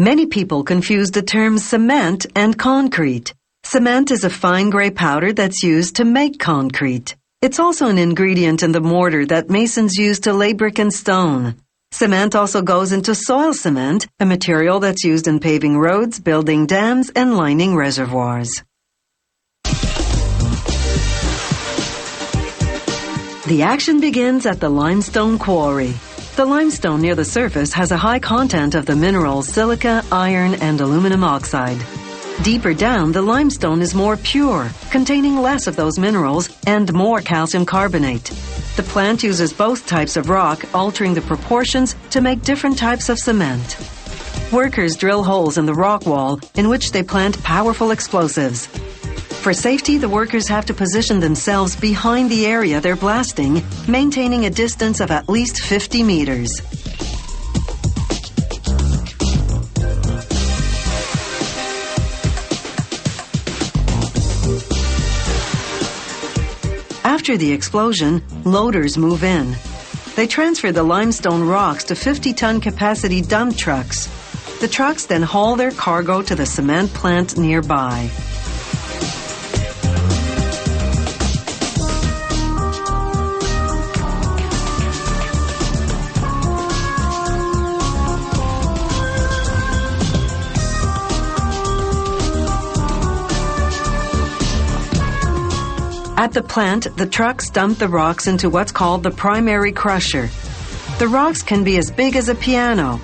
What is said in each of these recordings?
Many people confuse the terms cement and concrete. Cement is a fine gray powder that's used to make concrete. It's also an ingredient in the mortar that masons use to lay brick and stone. Cement also goes into soil cement, a material that's used in paving roads, building dams, and lining reservoirs. The action begins at the limestone quarry. The limestone near the surface has a high content of the minerals silica, iron, and aluminum oxide. Deeper down, the limestone is more pure, containing less of those minerals and more calcium carbonate. The plant uses both types of rock, altering the proportions to make different types of cement. Workers drill holes in the rock wall in which they plant powerful explosives. For safety, the workers have to position themselves behind the area they're blasting, maintaining a distance of at least 50 meters. After the explosion, loaders move in. They transfer the limestone rocks to 50-ton capacity dump trucks. The trucks then haul their cargo to the cement plant nearby. At the plant, the trucks dump the rocks into what's called the primary crusher. The rocks can be as big as a piano.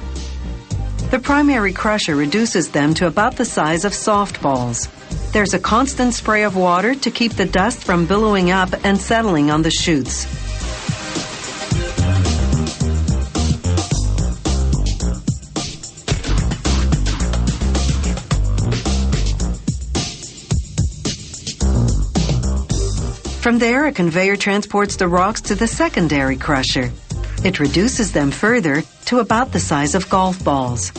The primary crusher reduces them to about the size of softballs. There's a constant spray of water to keep the dust from billowing up and settling on the chutes. From there, a conveyor transports the rocks to the secondary crusher. It reduces them further to about the size of golf balls.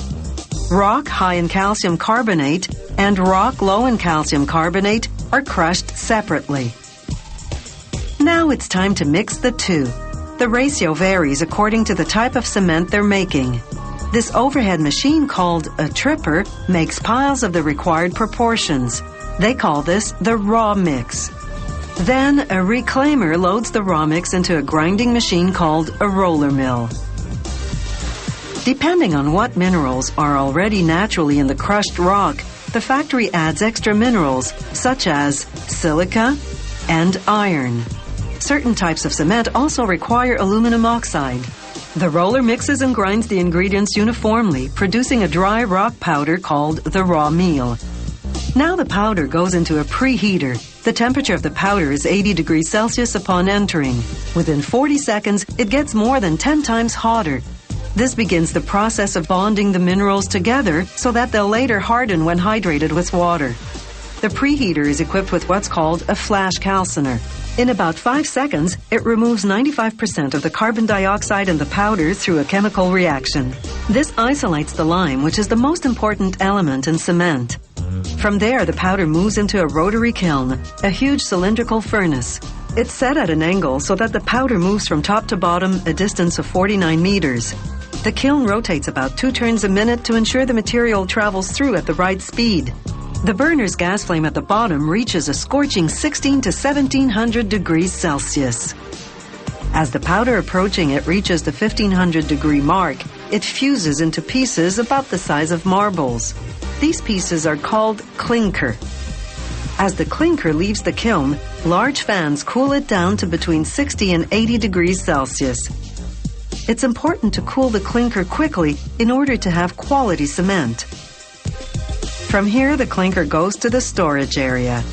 Rock high in calcium carbonate and rock low in calcium carbonate are crushed separately. Now it's time to mix the two. The ratio varies according to the type of cement they're making. This overhead machine called a tripper makes piles of the required proportions. They call this the raw mix. Then a reclaimer loads the raw mix into a grinding machine called a roller mill. Depending on what minerals are already naturally in the crushed rock, the factory adds extra minerals such as silica and iron. Certain types of cement also require aluminum oxide. The roller mixes and grinds the ingredients uniformly, producing a dry rock powder called the raw meal. Now the powder goes into a preheater. The temperature of the powder is 80 degrees Celsius upon entering. Within 40 seconds, it gets more than 10 times hotter. This begins the process of bonding the minerals together so that they'll later harden when hydrated with water. The preheater is equipped with what's called a flash calciner. In about 5 seconds, it removes 95% of the carbon dioxide in the powder through a chemical reaction. This isolates the lime, which is the most important element in cement. From there, the powder moves into a rotary kiln, a huge cylindrical furnace. It's set at an angle so that the powder moves from top to bottom a distance of 49 meters. The kiln rotates about 2 turns a minute to ensure the material travels through at the right speed. The burner's gas flame at the bottom reaches a scorching 16 to 1700 degrees Celsius. As the powder approaching it reaches the 1500 degree mark, it fuses into pieces about the size of marbles. These pieces are called clinker. As the clinker leaves the kiln, large fans cool it down to between 60 and 80 degrees Celsius. It's important to cool the clinker quickly in order to have quality cement. From here, the clinker goes to the storage area.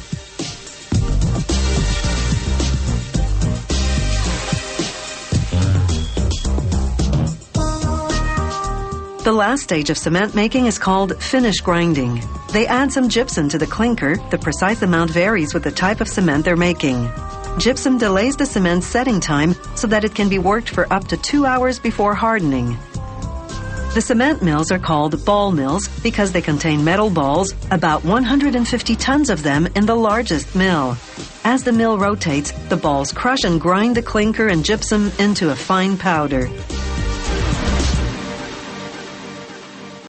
The last stage of cement making is called finish grinding. They add some gypsum to the clinker. The precise amount varies with the type of cement they're making. Gypsum delays the cement's setting time so that it can be worked for up to 2 hours before hardening. The cement mills are called ball mills because they contain metal balls, about 150 tons of them in the largest mill. As the mill rotates, the balls crush and grind the clinker and gypsum into a fine powder.